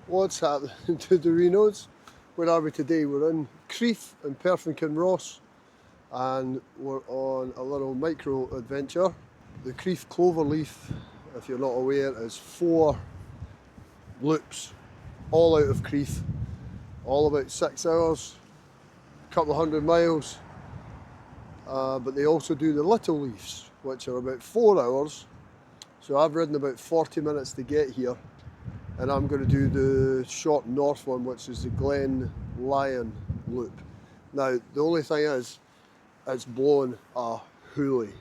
What's happening to the Renos? Where are we today? We're in Crieff in Ross, and we're on a little micro adventure. The Crieff Cloverleaf, if you're not aware, is 4 loops all out of Crieff, all about 6 hours, a couple of 100 miles, but they also do the little leafs, which are about 4 hours. So I've ridden about 40 minutes to get here, and I'm going to do the short north one, which is the Glen Lyon loop. Now, the only thing is, it's blowing a hoolie.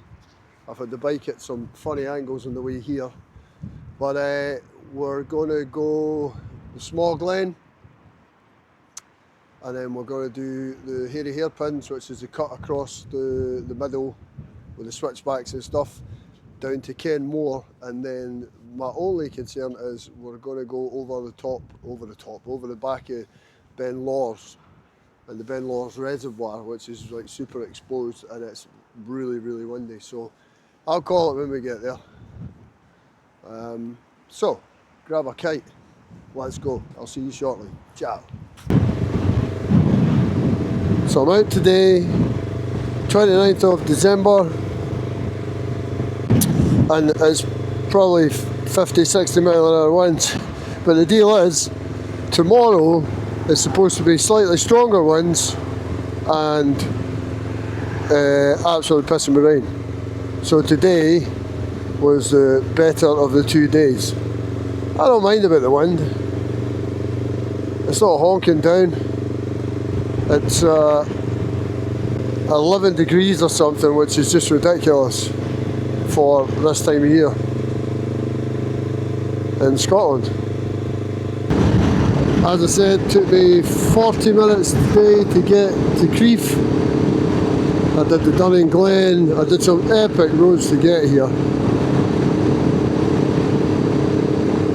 I've had the bike at some funny angles on the way here, but we're going to go the Sma Glen, and then we're going to do the hairy hairpins, which is the cut across the middle with the switchbacks and stuff, down to Kenmore, and then my only concern is we're going to go over the back of Ben Lawers and the Ben Lawers reservoir, which is like super exposed, and it's really, really windy. So I'll call it when we get there. So grab a kite, let's go. I'll see you shortly. Ciao. So I'm out today, 29th of December, and it's probably 50-60 mile an hour winds, but the deal is tomorrow is supposed to be slightly stronger winds and absolutely pissing with rain. So today was the better of the 2 days. I don't mind about the wind, it's not honking down. It's 11 degrees or something, which is just ridiculous for this time of year in Scotland. As I said, it took me 40 minutes today to get to Crieff. I did the Dunning Glen, I did some epic roads to get here.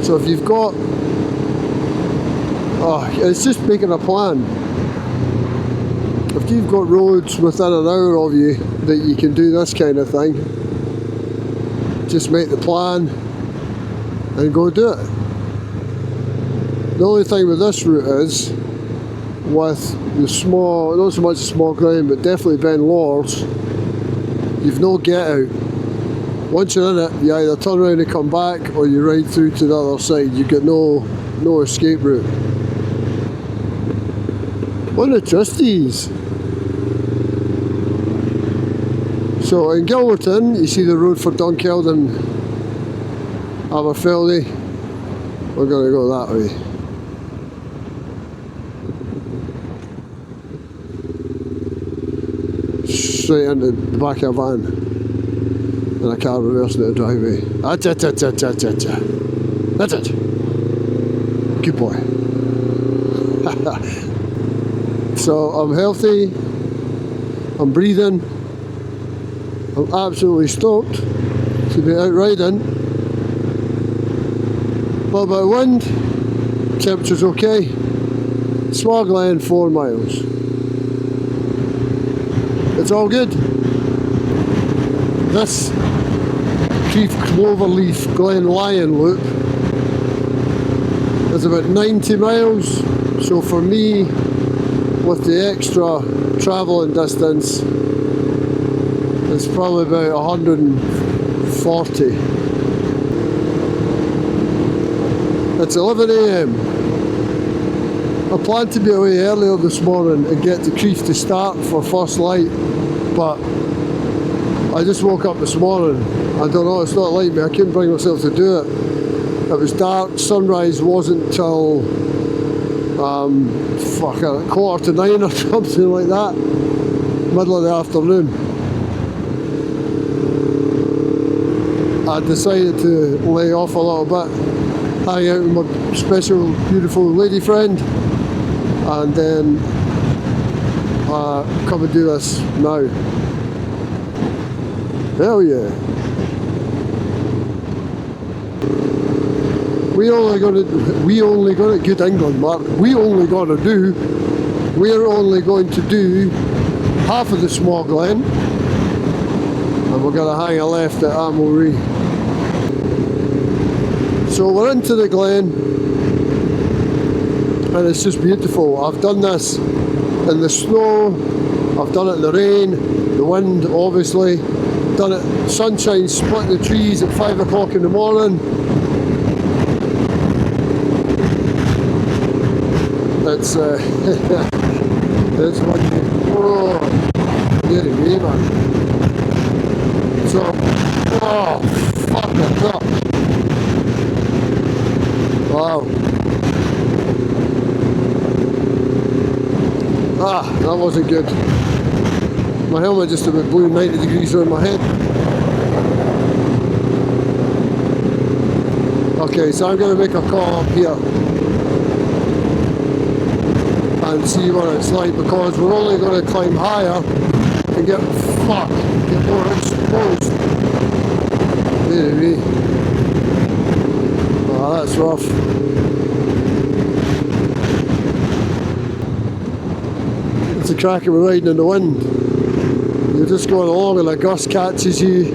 So if you've got, it's just making a plan. If you've got roads within an hour of you that you can do this kind of thing, just make the plan and go do it. The only thing with this route is, with the small, not so much the Sma Glen, but definitely Ben Lawers, you've no get out. Once you're in it, you either turn around and come back, or you ride through to the other side. You've got no escape route. What are the trustees? So in Gilverton, you see the road for Dunkeld and Aberfeldy. We're going to go that way. Straight into the back of a van and a car reversing the driveway. That's it. Good boy. So I'm healthy, I'm breathing, I'm absolutely stoked to be out riding. But about wind, temperature's okay. Sma Glen 4 miles. It's all good. This Crieff Cloverleaf Glen Lyon loop is about 90 miles, so for me, with the extra travelling distance, it's probably about 140. It's 11 AM. I planned to be away earlier this morning and get to Crieff to start for first light, but I just woke up this morning. I don't know, it's not like me, I couldn't bring myself to do it. It was dark, sunrise wasn't till 8:45 or something like that, middle of the afternoon. I decided to lay off a little bit, hang out with my special beautiful lady friend, and then come and do this now. Hell yeah. We're only gonna good England, Mark. We're only going to do half of the Sma Glen, and we're going to hang a left at Amory. So we're into the Glen. and it's just beautiful. I've done this in the snow, I've done it in the rain, the wind obviously, done it sunshine, split the trees at 5 o'clock in the morning. It's it's like, oh, dearie me, man. So, oh, fuck it up. Wow. Ah, that wasn't good. My helmet just about blew 90 degrees around my head. Okay, so I'm going to make a call up here and see what it's like, because we're only going to climb higher and get more exposed. Dearie me. Oh, that's rough. It's a crack of riding in the wind. You're just going along and a gust catches you.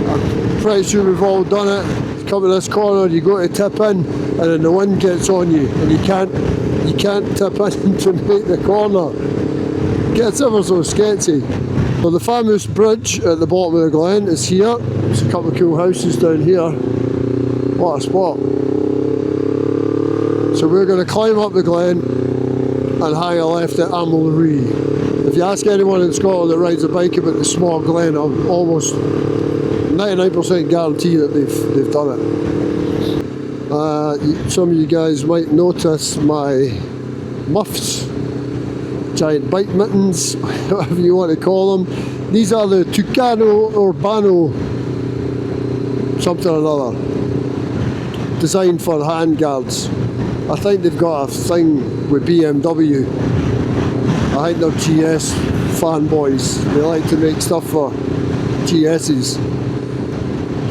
I'm pretty sure we've all done it. You come to this corner, you go to tip in, and then the wind gets on you, and you can't tip in to make the corner. It gets ever so sketchy. So the famous bridge at the bottom of the glen is here. There's a couple of cool houses down here. What a spot. So we're going to climb up the glen and hang a left at Amelree. If you ask anyone in Scotland that rides a bike about the Sma Glen, I'm almost 99% guarantee that they've done it. Some of you guys might notice my muffs, giant bike mittens, whatever you want to call them. These are the Tucano Urbano something or another, designed for hand guards. I think they've got a thing with BMW. I think they're GS fanboys. They like to make stuff for GS's.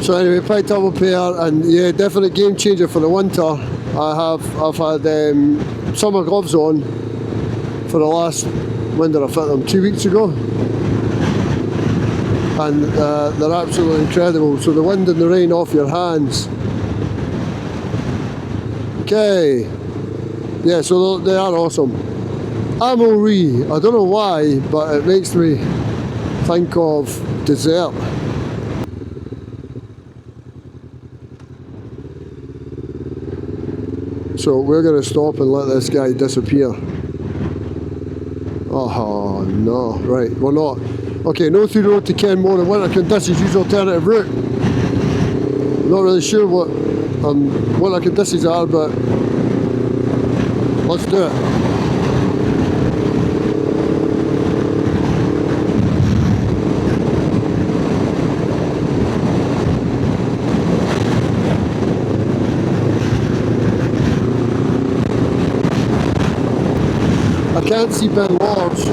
So anyway, picked up a pair, and yeah, definite game changer for the winter. I've had summer gloves on for the last, when did I fit them? 2 weeks ago. And they're absolutely incredible. So the wind and the rain off your hands. Okay. Yeah, so they are awesome. Amelree, I don't know why, but it makes me think of dessert. So we're going to stop and let this guy disappear. Oh no, right, we're not. Okay, no through road to Kenmore in winter conditions, use alternative route. I'm not really sure what winter conditions are, but let's do it. I can't see Ben Lawers.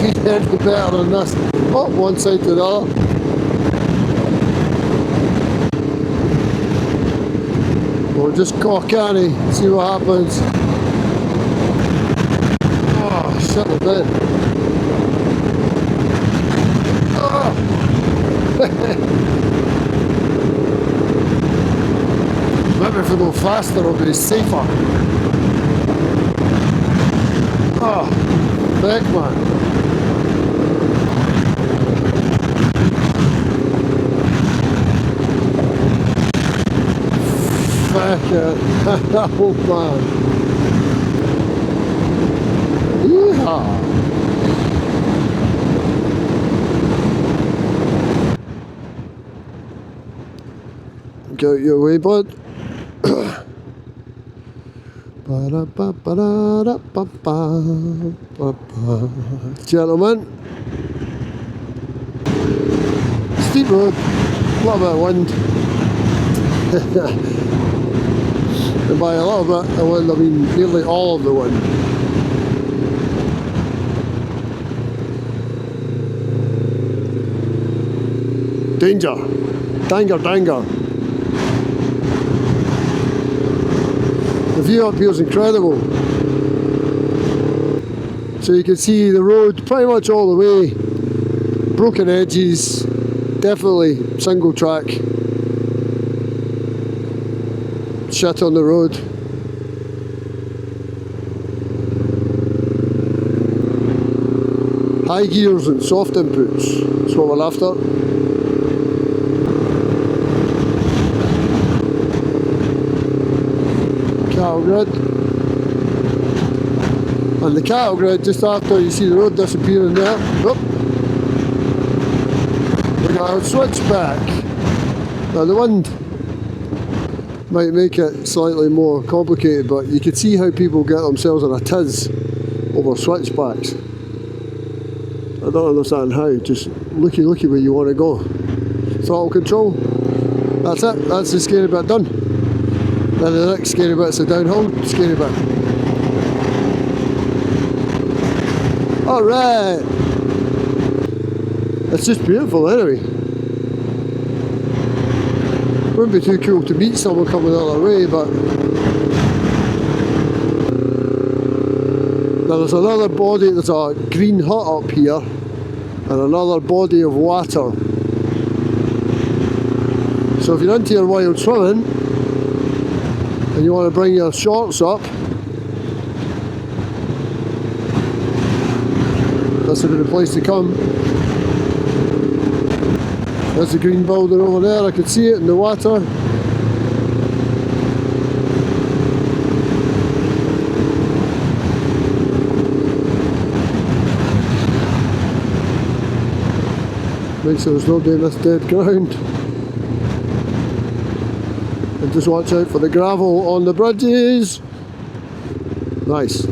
He's any better than this. Oh, one side to the other. We'll just cock canny, see what happens. Oh, shit the bed. Oh. Maybe if we go faster it'll be safer. Oh, back man. Back it. Oh man. Yeehaw. Go your way, bud. Gentlemen, steep road, a little bit of wind, and by a little bit of wind I mean nearly all of the wind. Danger, danger, danger. The view up here is incredible. So you can see the road pretty much all the way. Broken edges, definitely single track. Shit on the road. high gears and soft inputs. That's what we're after. Cattle grid. And the cattle grid, just after you see the road disappearing there, whoop, we got our switchback. Now the wind might make it slightly more complicated, but you can see how people get themselves in a tiz over switchbacks. I don't understand how, just looky where you want to go. Throttle control, that's it, that's the scary bit done. Then the next scary bit's the downhill scary bit. Alright! It's just beautiful anyway. Wouldn't be too cool to meet someone coming the other way, but now there's another body, there's a green hut up here and another body of water. So if you're into your wild swimming and you want to bring your shorts up, that's a good place to come. There's the green building over there, I can see it in the water. Make sure there's nobody in this dead ground. And just watch out for the gravel on the bridges. Nice.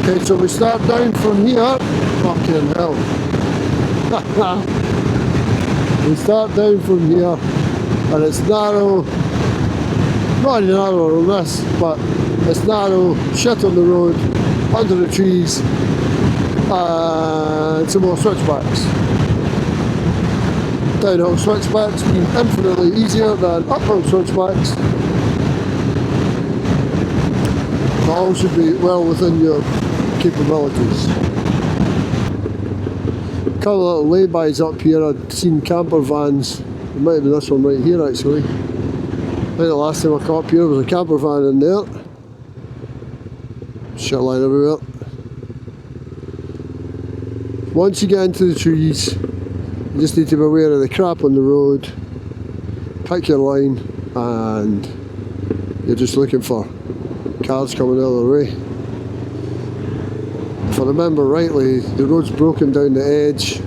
Okay, so we start down from here. Fucking hell. We start down from here and it's narrow, not any narrower than this, but it's narrow, shit on the road, under the trees, and some more switchbacks. Downhill switchbacks being infinitely easier than uphill switchbacks. All should be well within your capabilities. A couple of little laybys up here. I'd seen camper vans. It might have been this one right here actually. I think the last time I came up here was a camper van in there. Shit lying everywhere. Once you get into the trees, you just need to be aware of the crap on the road. Pick your line and you're just looking for cars coming the other way. If I remember rightly, the road's broken down the edge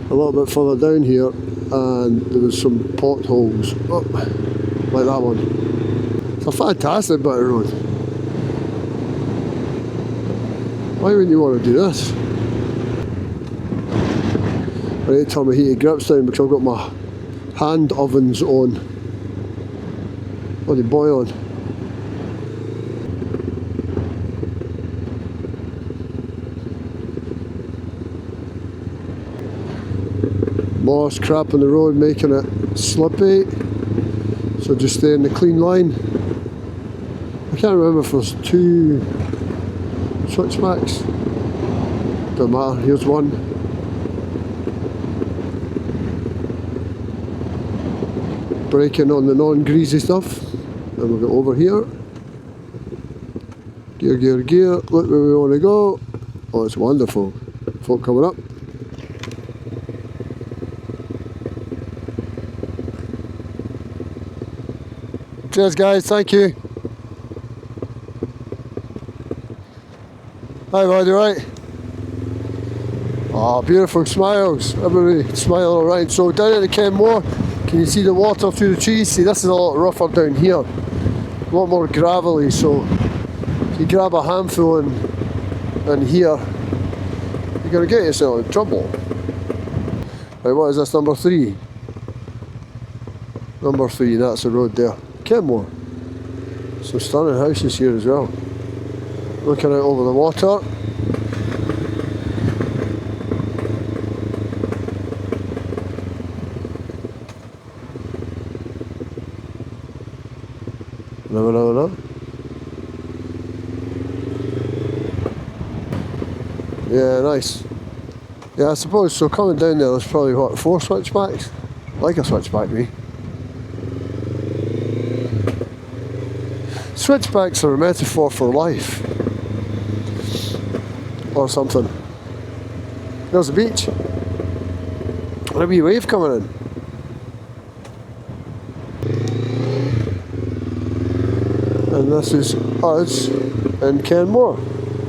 a little bit further down here and there was some potholes, oh, like that one. It's a fantastic bit of road. Why wouldn't you want to do this? I need to turn my heated grips down because I've got my hand ovens on. Bloody boiling. Moss, crap on the road making it slippy, so just stay in the clean line. I can't remember if there's two switchbacks. Don't matter, here's one. Braking on the non-greasy stuff. Then we'll go over here. Gear, gear, gear, look where we want to go. Oh, it's wonderful. Folk coming up. Cheers guys, thank you. Hi bud, you right? Oh, beautiful smiles. Everybody smiling around. So down at the Kenmore, can you see the water through the trees? See, this is a lot rougher down here. A lot more gravelly, so if you grab a handful in here, you're going to get yourself in trouble. Right, what is this, number 3? Number 3, that's the road there. Kenmore. Some stunning houses here as well. Looking out over the water. No. Yeah, nice. Yeah, I suppose, so coming down there's probably, what, 4 switchbacks? Like a switchback, me. Switchbacks are a metaphor for life. Or something. There's the beach. And a wee wave coming in. And this is us in Kenmore.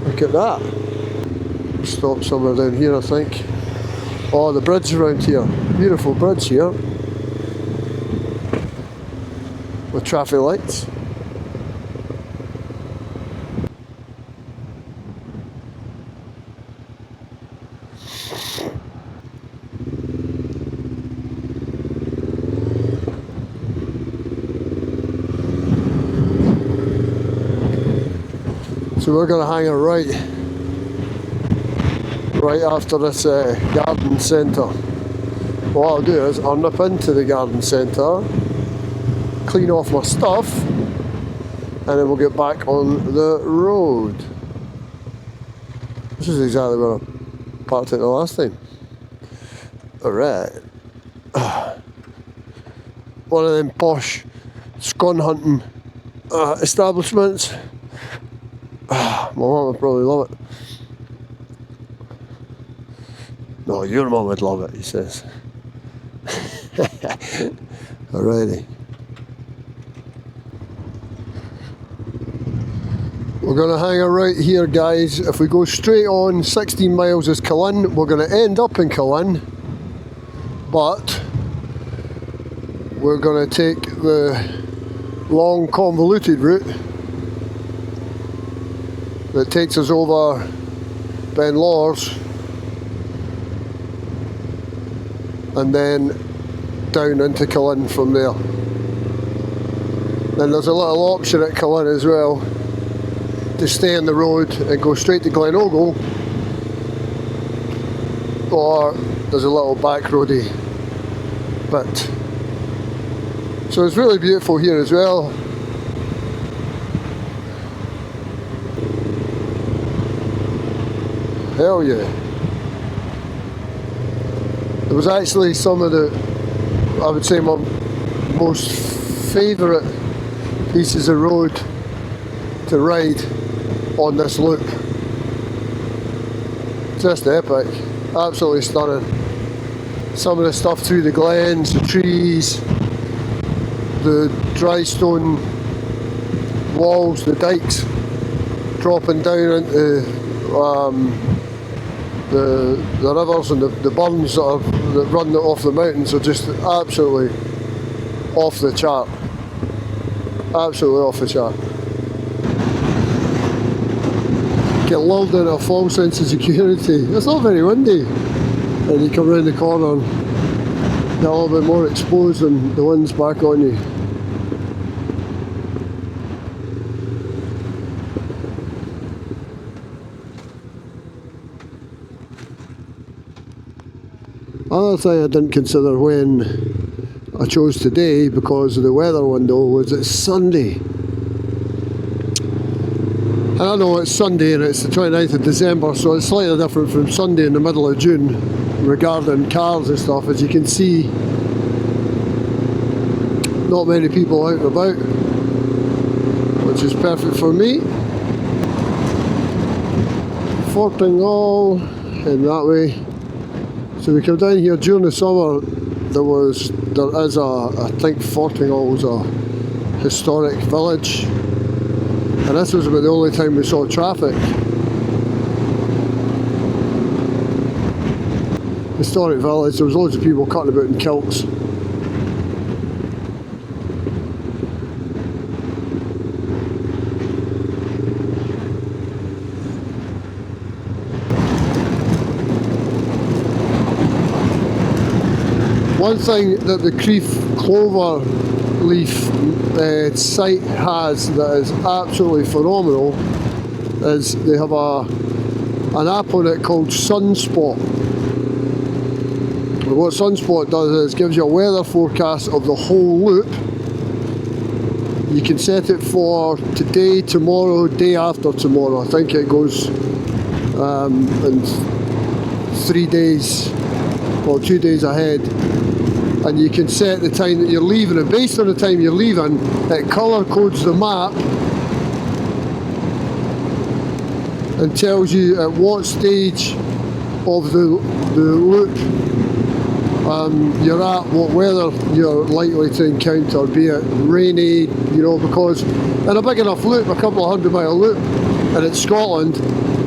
Look at that. Stop somewhere down here, I think. Oh, the bridge around here. Beautiful bridge here. With traffic lights. So we're going to hang a right after this garden centre. What I'll do is I'll nip into the garden centre, clean off my stuff, and then we'll get back on the road. This is exactly where I parked it the last time. Alright. One of them posh scone hunting establishments. My mum would probably love it. No, your mum would love it, he says. Alrighty. We're going to hang out right here, guys. If we go straight on, 16 miles is Cullen. We're going to end up in Cullen, but we're going to take the long convoluted route that takes us over Ben Lawers and then down into Cullen from there. Then there's a little option at Cullen as well to stay on the road and go straight to Glen Ogle, or there's a little back roady bit. So it's really beautiful here as well. Hell yeah. There was actually some of the, I would say, my most favourite pieces of road to ride on this loop. Just epic. Absolutely stunning. Some of the stuff through the glens, the trees, the dry stone walls, the dikes dropping down into the rivers and the burns that run off the mountains are just absolutely off the chart. Absolutely off the chart. Get lulled into a false sense of security. It's not very windy. And you come round the corner and get a little bit more exposed and the wind's back on you. Another thing I didn't consider when I chose today, because of the weather window, was it's Sunday. And I know it's Sunday and it's the 29th of December, so it's slightly different from Sunday in the middle of June regarding cars and stuff. As you can see, not many people out and about, which is perfect for me. Fortingall in that way. So we come down here during the summer. There is I think Fortingall's a historic village, and this was about the only time we saw traffic. Historic village. There was loads of people cutting about in kilts. One thing that the Crieff Cloverleaf site has that is absolutely phenomenal is they have an app on it called Sunspot. And what Sunspot does is gives you a weather forecast of the whole loop. You can set it for today, tomorrow, day after tomorrow. I think it goes and 3 days or 2 days ahead, and you can set the time that you're leaving, and based on the time you're leaving, it colour codes the map and tells you at what stage of the loop you're at, what weather you're likely to encounter, be it rainy, you know, because in a big enough loop, a couple of 100-mile loop, and it's Scotland,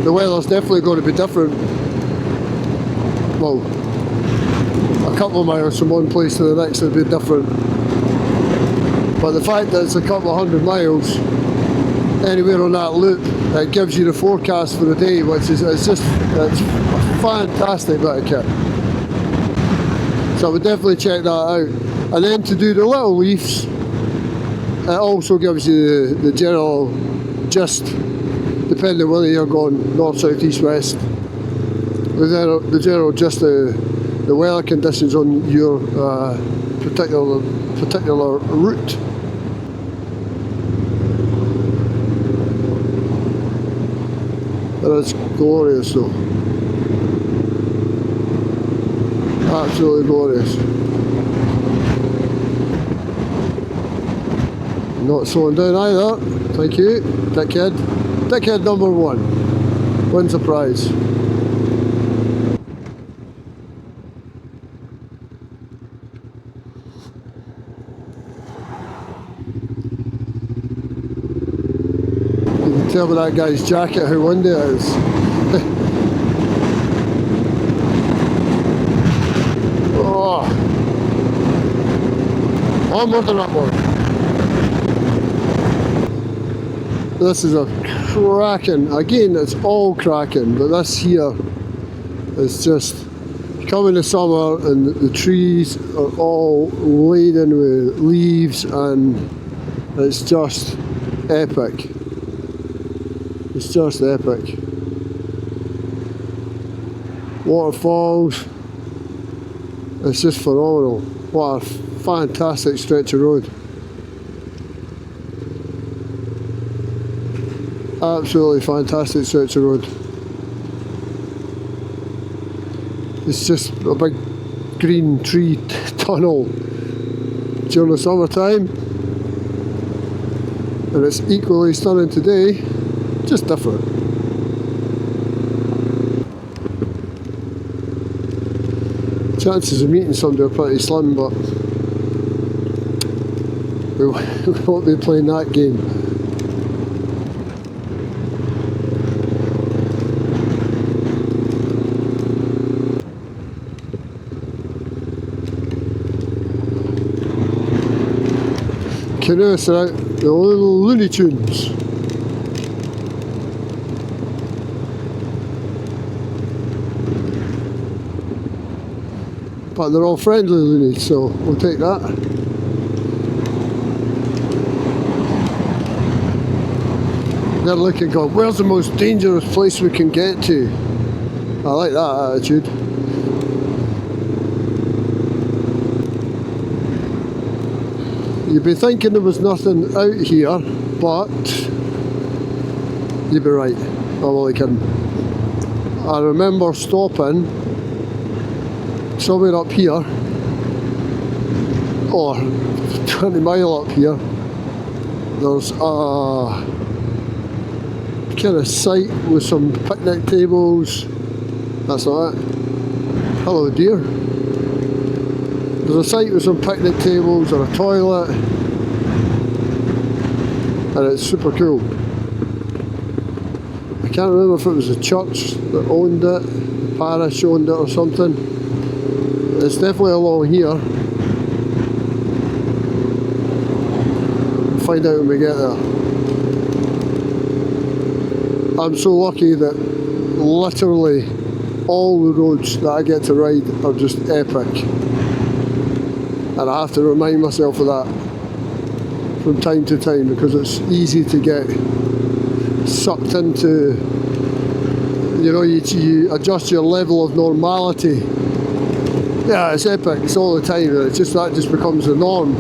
the weather's definitely going to be different. Well, a couple of miles from one place to the next will be different. But the fact that it's a couple of 100 miles anywhere on that loop, it gives you the forecast for the day, which is it's a fantastic bit of kit. So I would definitely check that out. And then to do the little leafs, it also gives you the general gist, depending whether you're going north, south, east, west. The general gist of the weather conditions on your particular route. That is glorious though. Absolutely glorious. Not slowing down either. Thank you, dickhead. Dickhead number 1 wins a prize. You can tell by that guy's jacket how windy it is. Oh. Onward and upward. This is a cracking, again it's all cracking, but this here is just coming to summer and the trees are all laden with leaves and it's just epic. It's just epic. Waterfalls, it's just phenomenal. What a fantastic stretch of road. Absolutely fantastic stretch of road. It's just a big green tree tunnel during the summertime, and it's equally stunning today, just different. Chances of meeting somebody are pretty slim, but we won't be playing that game. Canoeists are out, the little Looney Tunes. But they're all friendly loonies, so we'll take that. They're looking, going, where's the most dangerous place we can get to? I like that attitude. You'd be thinking there was nothing out here, but you'd be right. I'm only kidding. I remember stopping somewhere up here, or 20 mile up here. There's a kind of site with some picnic tables. That's not it. Hello dear. There's a site with some picnic tables or a toilet, and it's super cool. I can't remember if it was a church that owned it, the parish owned it or something. It's definitely along here. We'll find out when we get there. I'm so lucky that literally all the roads that I get to ride are just epic. And I have to remind myself of that from time to time, because it's easy to get sucked into, you know, you adjust your level of normality. Yeah, it's epic, it's all the time, it's just that just becomes the norm.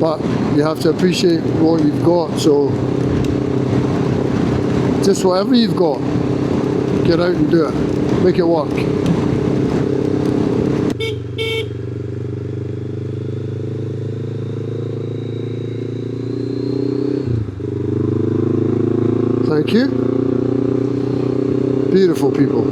But you have to appreciate what you've got, so Just whatever you've got, get out and do it. Make it work. Thank you. Beautiful people.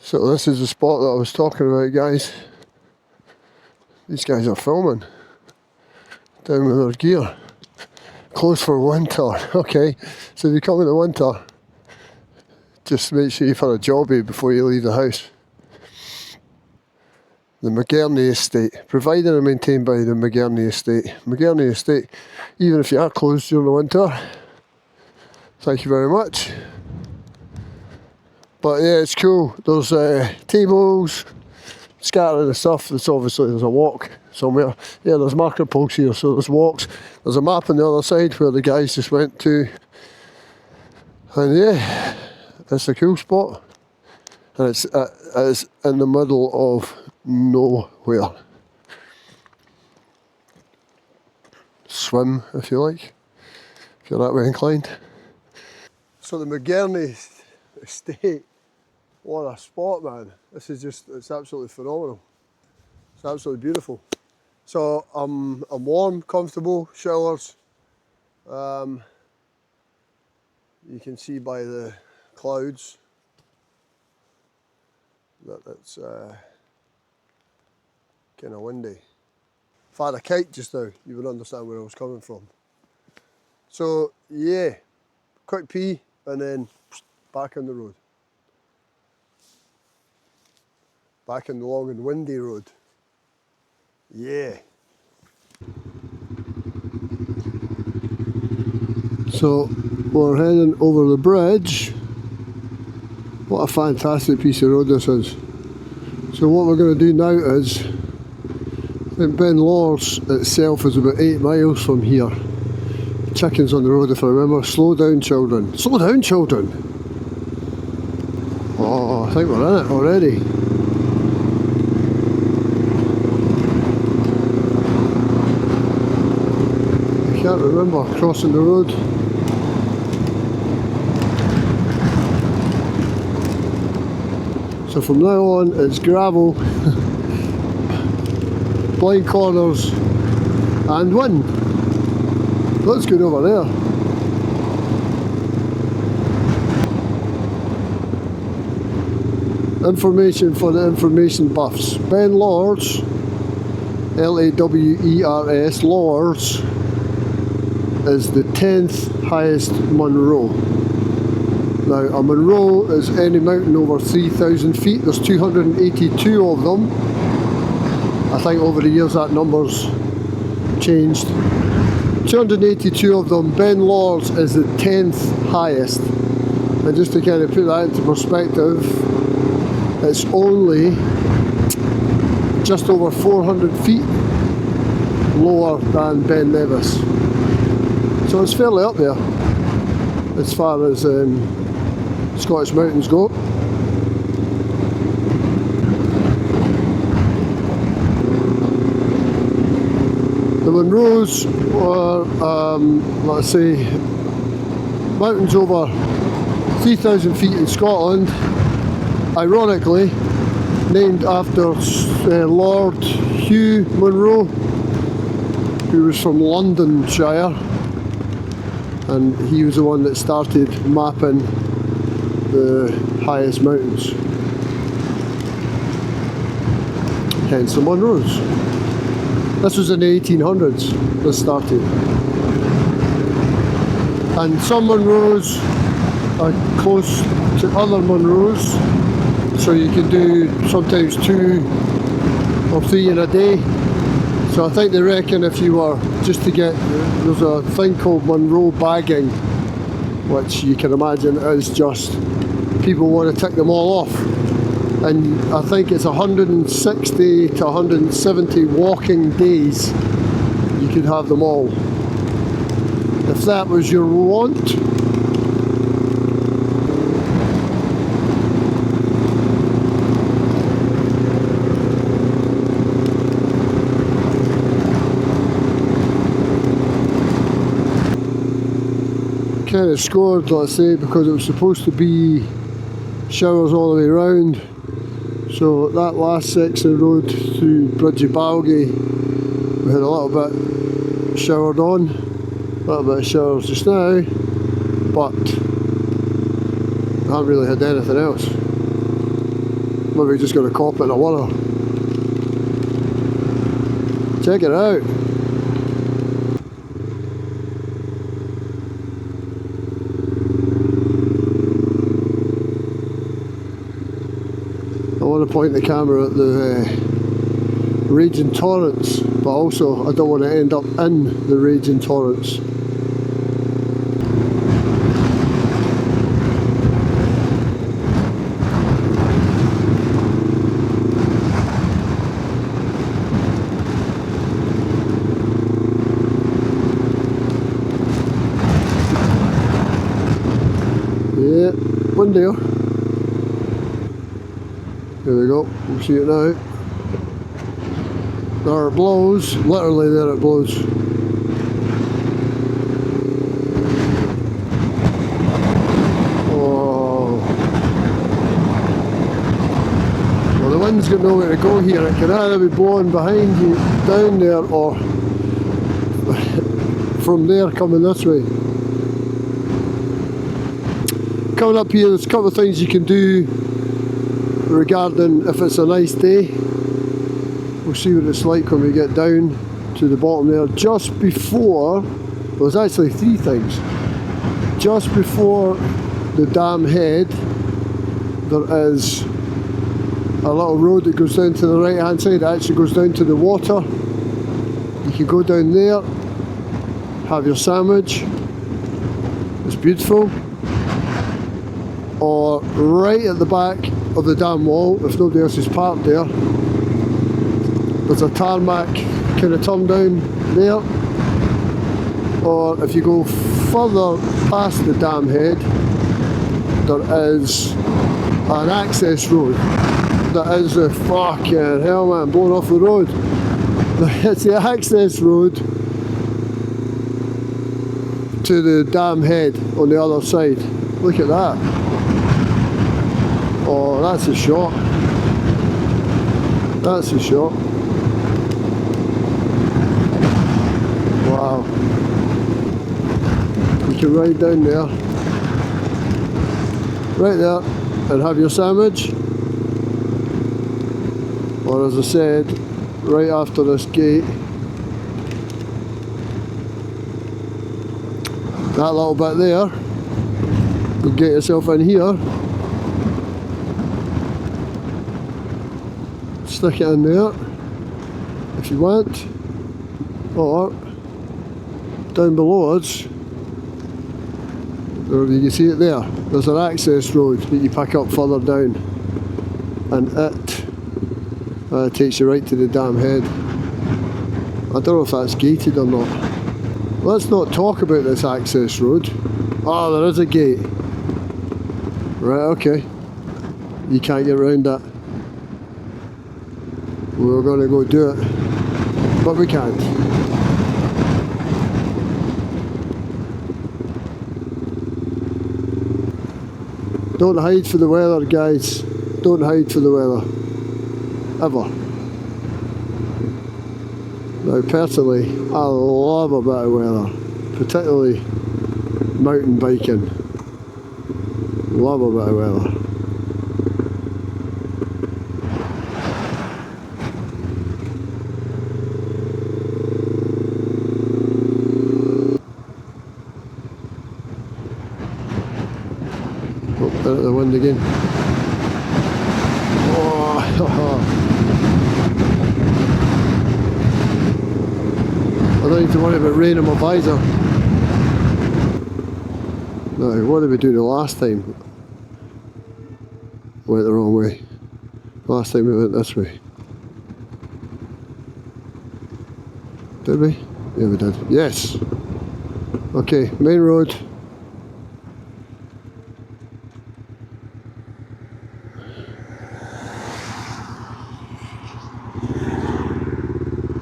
So this is the spot that I was talking about, guys. These guys are filming down with their gear. Closed for winter. Okay, so if you come in the winter, just make sure you've had a jobby before you leave the house. The McGurney Estate, provided and maintained by the McGurney Estate. McGurney Estate, even if you are closed during the winter, thank you very much. But yeah, it's cool. There's tables, scattering the stuff. There's a walk somewhere. Yeah, there's marker posts here, so there's walks. There's a map on the other side where the guys just went to. And yeah, it's a cool spot. And it's in the middle of nowhere. Swim, if you like, if you're that way inclined. So the McGurney Estate. What a spot, man. This is just, it's absolutely phenomenal. It's absolutely beautiful. So I'm warm, comfortable, showers. You can see by the clouds that it's kind of windy. If I had a kite just now, you would understand where I was coming from. So yeah, quick pee and then back on the road. Back in the long and windy road. Yeah. So we're heading over the bridge. What a fantastic piece of road this is. So what we're going to do now is, I think Ben Lawers itself is about 8 miles from here. Chickens on the road, if I remember. Slow down, children. Slow down, children! Oh, I think we're in it already. I can't remember crossing the road. So from now on it's gravel, blind corners and wind. Looks good over there. Information for the information buffs. Ben Lawers, Lawers, Lawers, is the 10th highest Munro. Now a Munro is any mountain over 3,000 feet. There's 282 of them. I think over the years that number's changed. 282 of them. Ben Lawers is the 10th highest. And just to kind of put that into perspective, it's only just over 400 feet lower than Ben Nevis. So it's fairly up there as far as Scottish mountains go. The Munros were, let's say, mountains over 3,000 feet in Scotland, ironically named after Lord Hugh Munro, who was from Londonshire, and he was the one that started mapping the highest mountains. hence the Munros. This was in the 1800s, this started. And some Munros are close to other Munros, so you can do sometimes 2 or 3 in a day. So I think they reckon if you were just to get, there's a thing called Munro bagging, which you can imagine is just people want to tick them all off. And I think it's 160 to 170 walking days you could have them all. If that was your want. Kind of scored, let's say, because it was supposed to be showers all the way around. So that last section of road through Bridge of Balgie, we had a little bit showered on, a little bit of showers just now, but I haven't really had anything else. Maybe we just got a cop in a water. Check it out. I want to point the camera at the raging torrents, but also I don't want to end up in the raging torrents. Yeah, one there. There we go, we'll see it now. There it blows, literally there it blows. Oh. Well, the wind's got nowhere to go here. It can either be blowing behind you down there or from there coming this way. Coming up here, there's a couple of things you can do regarding if it's a nice day. We'll see what it's like when we get down to the bottom there. Just before, well, there's actually 3 things. Just before the dam head, there is a little road that goes down to the right hand side. It actually goes down to the water. You can go down there, have your sandwich. It's beautiful. Or right at the back of the dam wall, if nobody else is parked there, there's a tarmac kind of turn down there. Or if you go further past the dam head, there is an access road. That is the fucking hell, man, blowing off the road. It's the access road to the dam head on the other side. Look at that. Oh, that's a shot. That's a shot. Wow. You can ride down there. Right there and have your sandwich. Or as I said, right after this gate. That little bit there. You get yourself in here. Stick it in there if you want, or down below us, you can see it there, there's an access road that you pick up further down, and it takes you right to the dam head. I don't know if that's gated or not. Let's not talk about this access road. Oh, there is a gate. Right, okay. You can't get around that. We were going to go do it, but we can't. Don't hide for the weather, guys. Don't hide for the weather. Ever. Now, personally, I love a bit of weather, particularly mountain biking. Love a bit of weather. out of the wind again. Oh, I don't need to worry about rain on my visor. Now, what did we do the last time? Went the wrong way. Last time we went this way. Did we? Yeah, we did. Yes! Okay, main road.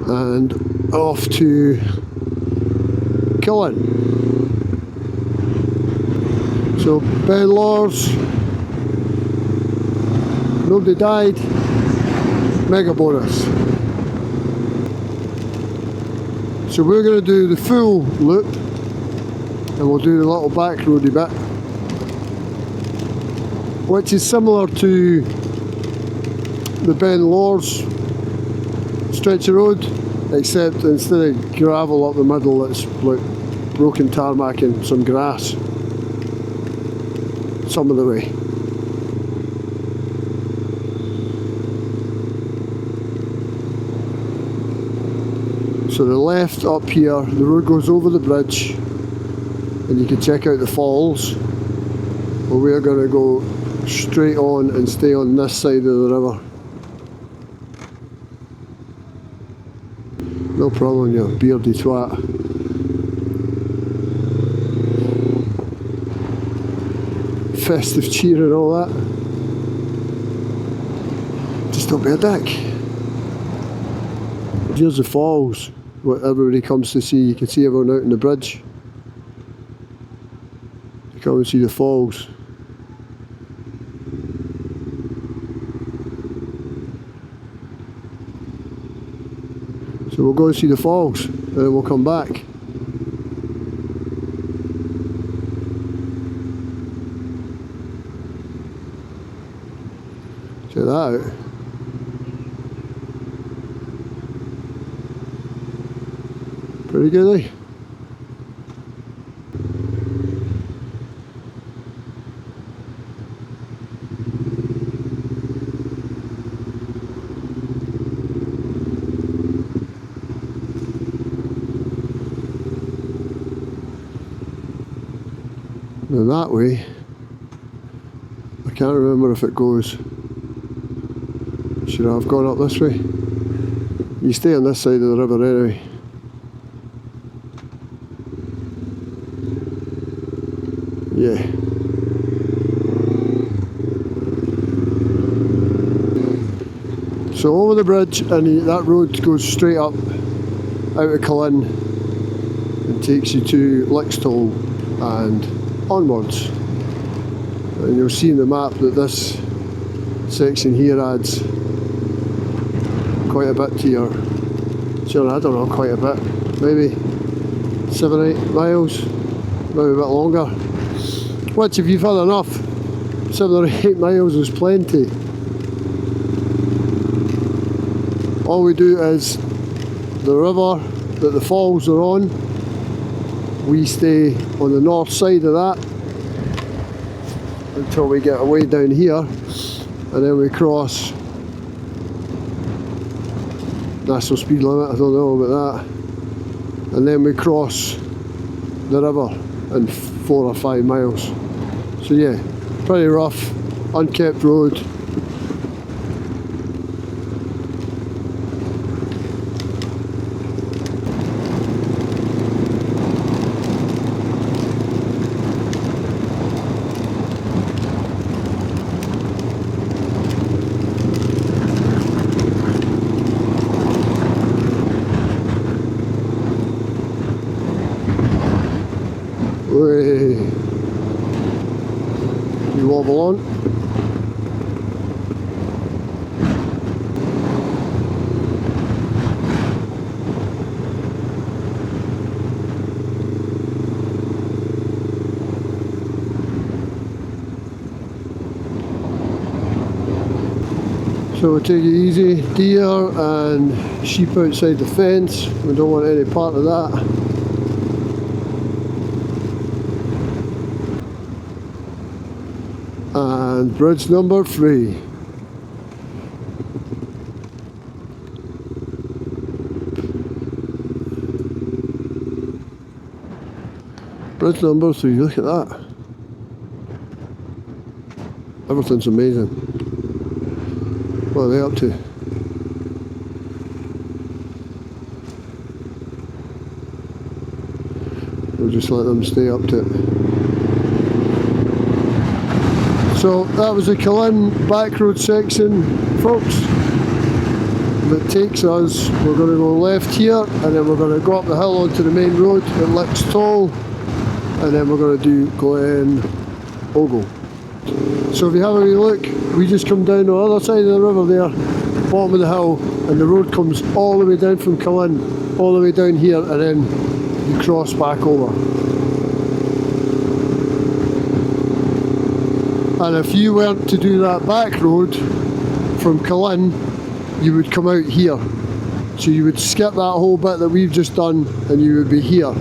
And off to Glen. So Ben Lawers, nobody died, mega bonus. So we're going to do the full loop and we'll do the little back roady bit, which is similar to the Ben Lawers stretch of road, except instead of gravel up the middle it's like broken tarmac and some grass some of the way. So the left up here, the road goes over the bridge and you can check out the falls, but we're going to go straight on and stay on this side of the river. No problem, you beardy twat. Festive cheer and all that. Just don't be a dick. Here's the falls, what everybody comes to see. You can see everyone out on the bridge. You come and see the falls. So we'll go and see the falls and then we'll come back. Check that out. Pretty good, eh? Now that way, I can't remember if it goes. Should I have gone up this way? You stay on this side of the river anyway. Yeah. So over the bridge, and that road goes straight up out of Glen and takes you to Lixtall and onwards. And you'll see in the map that this section here adds quite a bit to your, sure, I don't know, quite a bit, maybe 7 or 8 miles, maybe a bit longer, which if you've had enough, 7 or 8 miles is plenty. All we do is the river that the falls are on, we stay on the north side of that until we get away down here, and then we cross national speed limit, I don't know about that, and then we cross the river in 4 or 5 miles. So yeah, pretty rough, unkept road. You wobble on. So we'll take it easy. Deer and sheep outside the fence. We don't want any part of that. And bridge number 3. Bridge number 3, look at that. Everything's amazing. What are they up to? We'll just let them stay up to it. So that was the Glen back road section, folks. That takes us, we're going to go left here, and then we're going to go up the hill onto the main road at Lick's Toll, and then we're going to do Glen Ogle. So if you have a wee look, we just come down the other side of the river there, bottom of the hill, and the road comes all the way down from Glen, all the way down here, and then you cross back over. And if you weren't to do that back road from Glen, you would come out here. So you would skip that whole bit that we've just done, and you would be here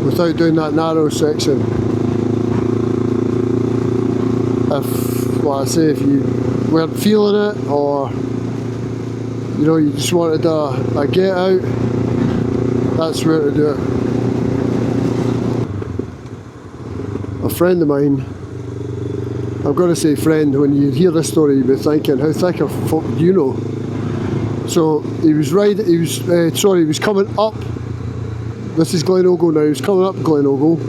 without doing that narrow section. If, well, I say, if you weren't feeling it, or you know, you just wanted a get out, that's where to do it. A friend of mine, I'm going to say friend, when you hear this story you'll be thinking, how thick of folk do you know? So he was coming up, this is Glen Ogle now, he was coming up Glen Ogle,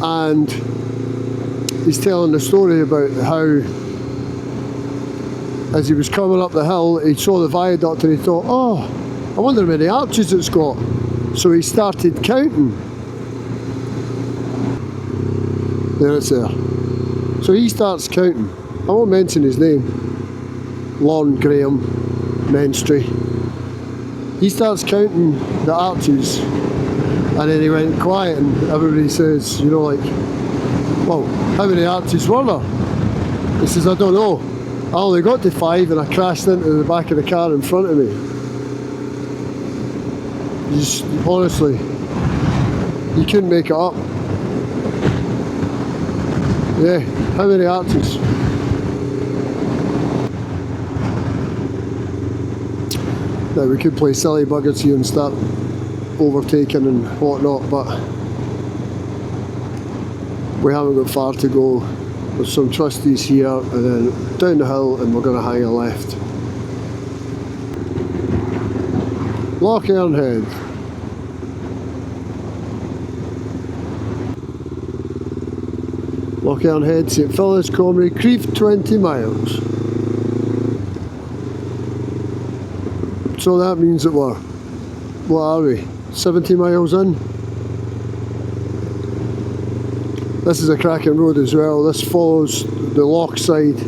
and he's telling the story about how, as he was coming up the hill, he saw the viaduct and he thought, oh, I wonder how many arches it's got. So he started counting. There it's there. So he starts counting. I won't mention his name. Lon Graham Menstry. He starts counting the arches, and then he went quiet, and everybody says, you know, like, well, how many arches were there? He says, I don't know. I only got to 5 and I crashed into the back of the car in front of me. Just, honestly, you couldn't make it up. Yeah, how many arches? Now we could play silly buggers here and start overtaking and whatnot, but we haven't got far to go. There's some trustees here, and then down the hill, and we're going to hang a left. Loch Earnhead. Loch Earnhead, St Phillis, Comrie, Crieff, 20 miles. So that means that we're, what are we, 70 miles in? This is a cracking road as well. This follows the loch side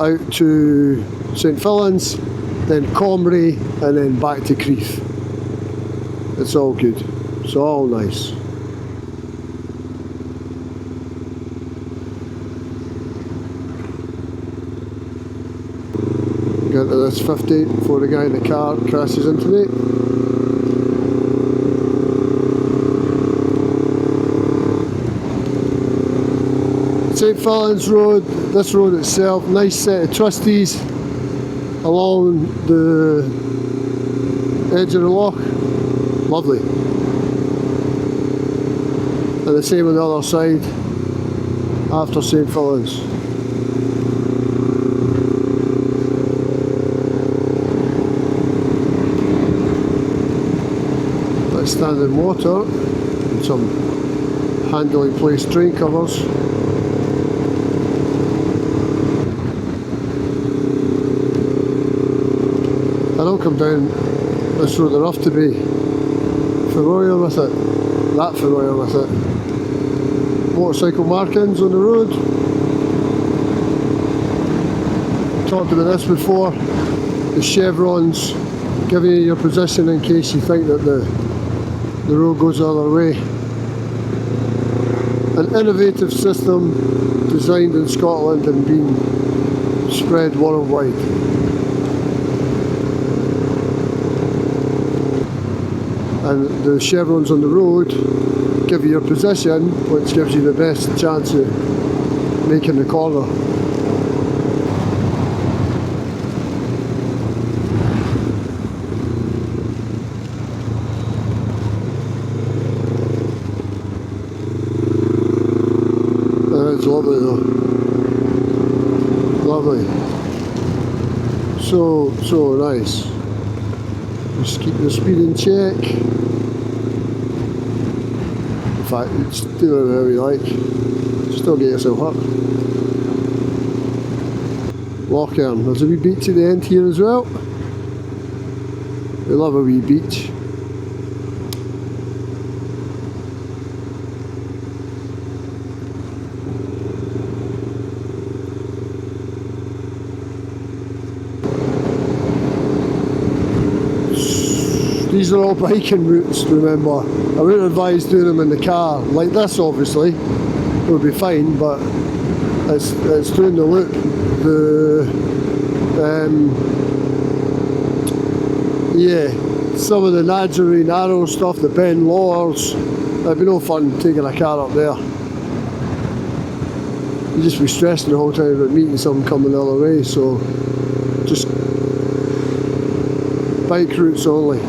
out to St Phillis, then Comrie, and then back to Crieff. It's all good. It's all nice. Get to this 50 before the guy in the car crashes into me. St Phillis Road, this road itself, nice set of trustees along the edge of the loch, lovely. And the same on the other side after St Phillis. Let's stand in water and some handily placed drain covers. I don't come down this road enough to be familiar with it, that familiar with it. Motorcycle markings on the road. Talked about this before, the chevrons giving you your position in case you think that the road goes the other way. An innovative system designed in Scotland and being spread worldwide. and the chevrons on the road give you your position, which gives you the best chance of making the corner. It's lovely though. Lovely. So nice. Just keep the speed in check. In fact, it's do it whatever you like. Just don't get yourself hurt. Lochern. There's a wee beach at the end here as well. We love a wee beach. These are all biking routes, remember. I wouldn't advise doing them in the car. Like this, obviously, would be fine, but it's doing the loop. Yeah, some of the naturally narrow stuff, the Ben Lawers, it'd be no fun taking a car up there. You'd just be stressing the whole time about meeting someone coming the other way, so just bike routes only.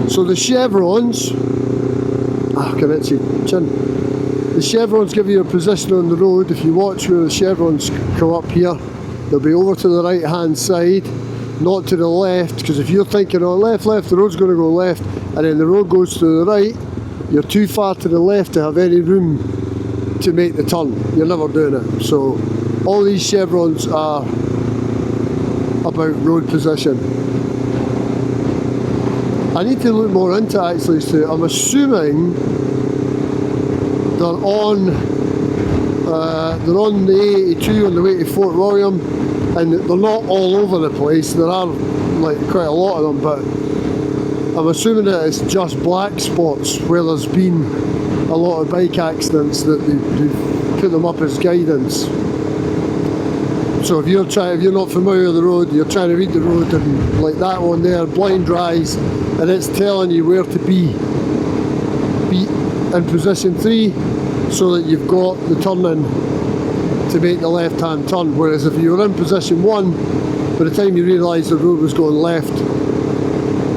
So the chevrons, can itchy chin. The chevrons give you your position on the road. If you watch where the chevrons come up here, they'll be over to the right hand side, not to the left, because if you're thinking, oh left, the road's going to go left, and then the road goes to the right, you're too far to the left to have any room to make the turn. You're never doing it. So all these chevrons are about road position. I need to look more into actually, so I'm assuming they're on the 82 on the way to Fort William, and they're not all over the place. There are like quite a lot of them, but I'm assuming that it's just black spots where there's been a lot of bike accidents that they put them up as guidance. So if you're not familiar with the road, you're trying to read the road, and like that one there, blind rise, and it's telling you where to be in position 3, so that you've got the turning to make the left hand turn. Whereas if you were in position 1, by the time you realised the road was going left,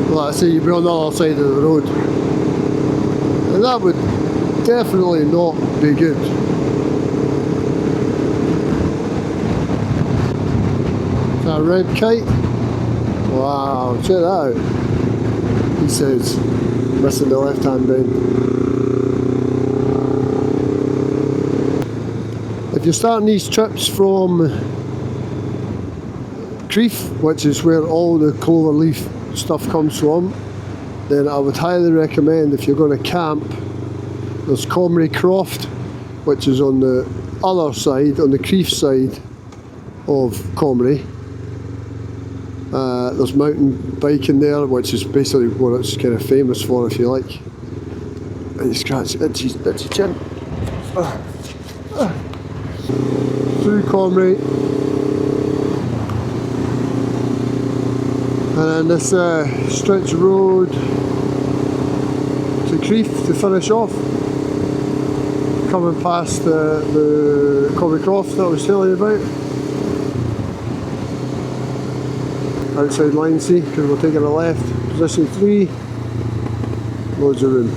well, I say you'd be on the other side of the road, and that would definitely not be good. A red kite. Wow, check that out. He says, missing the left hand bend. If you're starting these trips from Crieff, which is where all the Cloverleaf stuff comes from, then I would highly recommend, if you're going to camp, there's Comrie Croft, which is on the other side, on the Crieff side of Comrie. There's mountain biking there, which is basically what it's kind of famous for, if you like. And you scratch itchy chin. Through Comrie. And then this stretch of road to Crieff to finish off. Coming past the Comrie Croft that I was telling you about. Outside line C, because we're taking a left, position 3, loads of room.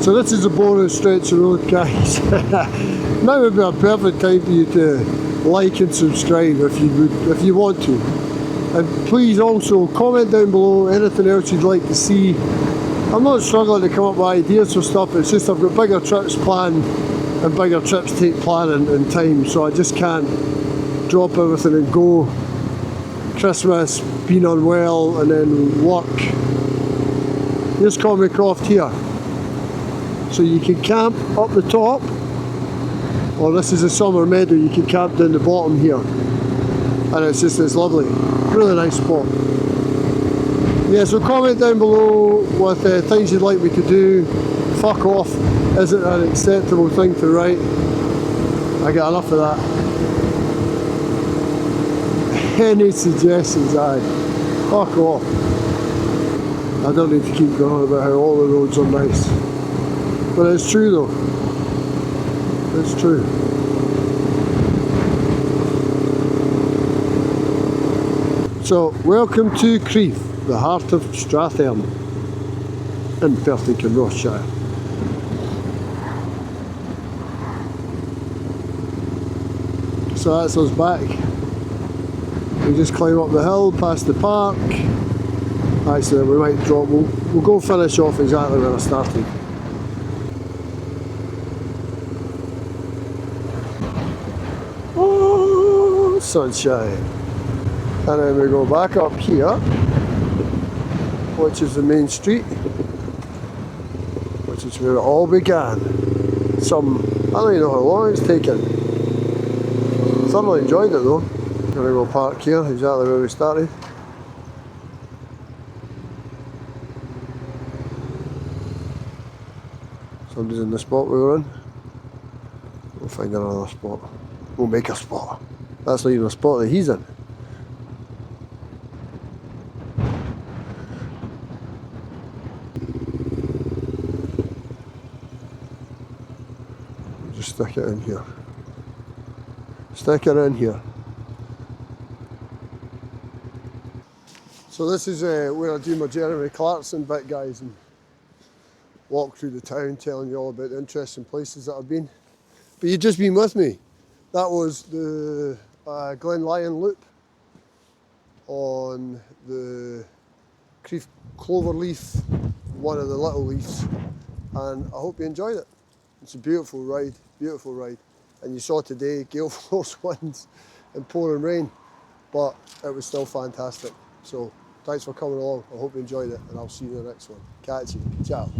So this is a boring stretch of road, guys. Now would be a perfect time for you to like and subscribe if you want to. And please also comment down below anything else you'd like to see. I'm not struggling to come up with ideas for stuff, it's just I've got bigger trips planned, and bigger trips take planning and time, so I just can't drop everything and go. Christmas, being unwell, and then work. Here's Comrie Croft here. So you can camp up the top, or this is a summer meadow, you can camp down the bottom here. And it's lovely. Really nice spot. Yeah, so comment down below with things you'd like me to do. Fuck off isn't an acceptable thing to write. I get enough of that. Any suggestions? Aye. Fuck off. I don't need to keep going about how all the roads are nice. But it's true though. It's true. So, welcome to Crieff, the heart of Strathern in Perth and Kinrossshire. So that's us back. We just climb up the hill past the park. Actually, we might drop. We'll go finish off exactly where I started. Oh, sunshine. And then we go back up here, which is the main street, which is where it all began. I don't even know how long it's taken. Thoroughly enjoyed it though. Gonna go park here, exactly where we started. Somebody's in the spot we were in. We'll find another spot. We'll make a spot. That's not even a spot that he's in. Just stick it in here. Stick it in here. So this is where I do my Jeremy Clarkson bit, guys, and walk through the town telling you all about the interesting places that I've been. But you've just been with me. That was the Glen Lyon loop on the Crieff Cloverleaf, one of the little leaves, and I hope you enjoyed it. It's a beautiful ride, beautiful ride. And you saw today gale force winds and pouring rain, but it was still fantastic. So thanks for coming along. I hope you enjoyed it, and I'll see you in the next one. Catch you. Ciao.